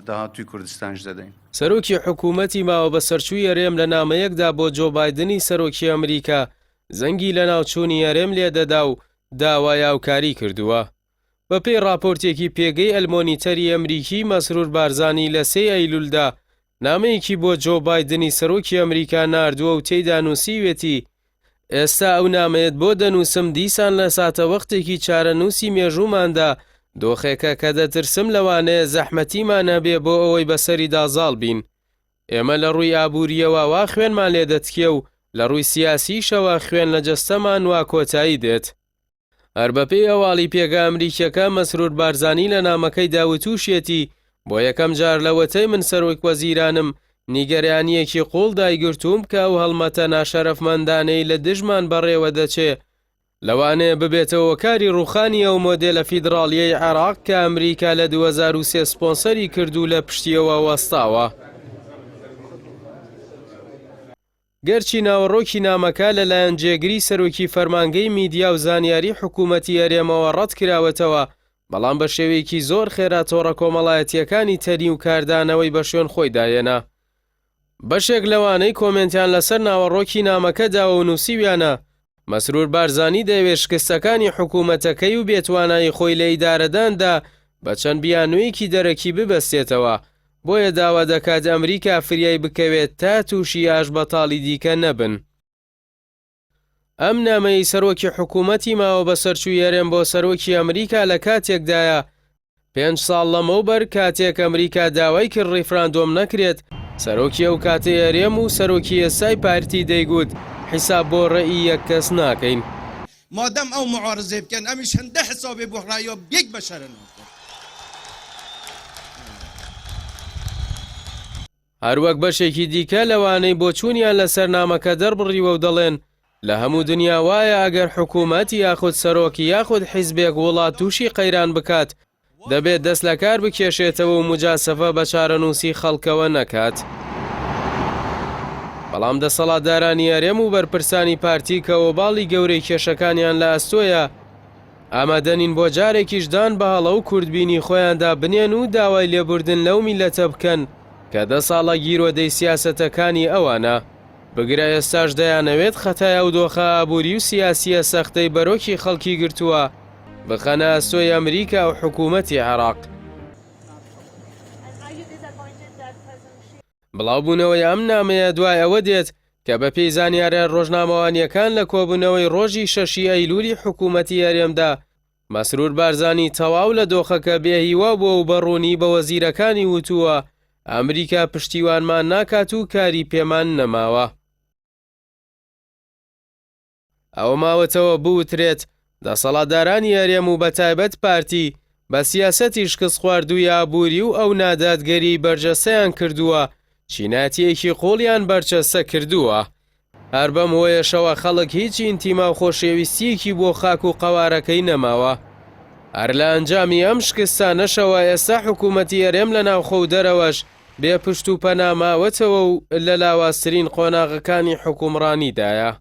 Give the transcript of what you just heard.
داهاتووی کوردستانش دەدەین. سەرۆکی حکوومەتی ماوە بە سەرچووی هەرێم لە نامەیەکدا بۆ جۆ بایدنی سەرۆکی ئەمریکا زەنگی لە ناوچوونی هەرێم لێدەدا و داوای هاوکاری کردووە. بەپێی راپۆرتێکی پێگەی ئەلمۆنیتەری ئەمریکی مەسرور بارزانی لە 3 ئەیلولدا نامەیەکی بۆ جۆ بایدنی سەرۆکی ئەمریکا ناردووە و تێیدا نووسیوێتی ئێستا ئەو نامەیەت بۆ دەنووسم دیسان لە ساتە وەختێکی چارەنووسی مێژووماندا دۆخێکە کە دەترسم لەوانەیە زەحمەتیمان هەبێ بۆ ئەوەی بەسەریدا زاڵ بین. ئێمە لە ڕووی ئابووریەوە وا خوێنمان لێ دەتکێ و لە ڕووی سیاسیشەوە خوێن لە جەستەمان وا کۆتایی دێت. هەر بەپێی ئەواڵی پێگا ئەمریکیەکە مەسرور بارزانی لە نامەکەی داوتوشێتی بۆ یەکەم جار لەوەتەی من سەرۆک وەزیرانم نیگەرانیەکی قوڵ دایگرتووم کە ئەو هەڵمەتە ناشەرەفمەندانەی لە دژمان بەڕێوە دەچێ لەوانەیە ببێتەوە کاری ڕوخانی ئەو مۆدێلە فیدراڵیەی عێراق کە ئەمریکا لە 2003 سپۆنسەری کردو لە پشتیەوە وەستاوە. گەرچی ناوەڕۆکی نامەکە لەلایەن جێگری سەرۆکی فەرمانگەی میدیا و زانیاری حکوومەتی هەرێمەوە ڕەت کراوەتەوە، بەڵام بە شێوەیەکی زۆر خێرا تۆڕە کۆمەڵایەتیەکانی تەنی و کاردانەوەی بە شوێن خۆی داهێنا. بەشێک لەوانەی کۆمنتیان لەسەر ناوەڕۆکی نامەکەداوە و نووسیویانە مەسرور بارزانی دەیەوێت شکستەکانی حکوومەتەکەی و بێتوانایی خۆی لە ئیدارەداندا بە چەند بیانوویەکی دەرەکی ببەستێتەوە، بۆیە داوا دەکات ئەمریکا فریای بکەوێت تا تووشی ئاش بەتاڵی دیکە نەبن. ئەم نامەی سەرۆکی حکوومەتی ماوە بە سەرچووی هەرێم بۆ سەرۆکی ئەمریکا لە کاتێکدایە 5 ساڵ لەمەوبەر کاتێک ئەمریکا داوای کرد ڕیفراندۆم نەکرێت، سەرۆکی ئەو کاتێ هەرێم و سەرۆکی ئێسای پارتی دەیگوت حیساب بۆ ڕێی یەک کەس ناکەین. مادەم ئەو معارزێ بکەن ئەمیش هەندە حسابێ بۆ ڕایۆ بێک بەشەرن. هەروەک بەشێکی دیکە لەوانەی بۆ چوونیان لەسەر نامەکە دەربڕیوە و دەڵێن لە هەموو دنیا وایە ئەگەر حکوومەتی یاخود سەرۆکی یاخود حیزبێک وڵات تووشی قەیران بکات دەبێت دەست لە کار بکێشێتەوە و مجاسەفە بە چارەنووسی خەڵکەوە نەکات. بەڵام دەسەڵاتدارانی هەرێم و بەرپرسانی پارتی کەەوە باڵی گەورەی کێشەکانیان لە ئەستۆیە ئامادەنین بۆ جارێکیشدان بە هەڵە و کوردبینی خۆیاندا بنێن و داوای لێبوردن لەو میلەتە بکەن کە 10 ساڵە گیرۆدەی سیاسەتەکانی ئەوانە بگرە ئێستاش دەیانەوێت خەتایە و دۆخە ئابووری و سیاسیە سەختەی بەرۆکی خەڵکی گرتووە بخەنە ئەستۆی ئەمریکا و حکوومەتی عێراق. بڵاوبوونەوەی ئەم نامەیە دوای ئەوە دێت کە بە پێی زانیارە ڕۆژنامەوانیەکان لە کۆبوونەوەی ڕۆژی 6 ئەیلولی حکوومەتی هەرێمدا مەسرور بارزانی تەواو لە دۆخەکە بێهیوا بووە و بەڕوونی بە وەزیرەکانی وتووە ئەمریکا پشتیوانمان ناکات و کاری پێمان نەماوە. ئەوە ماوەتەوە بوترێت دەسەڵاتدارانی هەرێم و بەتایبەت پارتی بە سیاسەتی شکست خواردووی ئابووری و ئەو نادادگەری بەرجەسەیان کردووە چیناتیەکی قۆڵیان بەرچەسە کردووە. هەر بەم هۆیەشەوە خەڵک هیچ ئینتیما و خۆشەویستیەکی بۆ خاک و قەوارەکەی نەماوە. هەر لە ئەنجامی ئەم شکستانەشەوە ئێستا حکوومەتی هەرێم لە ناوخۆ و دەرەوەش بێ پشت و پەنا ماوەتەوە و لە لاوازترین قۆناغەکانی حکومڕانیدایە.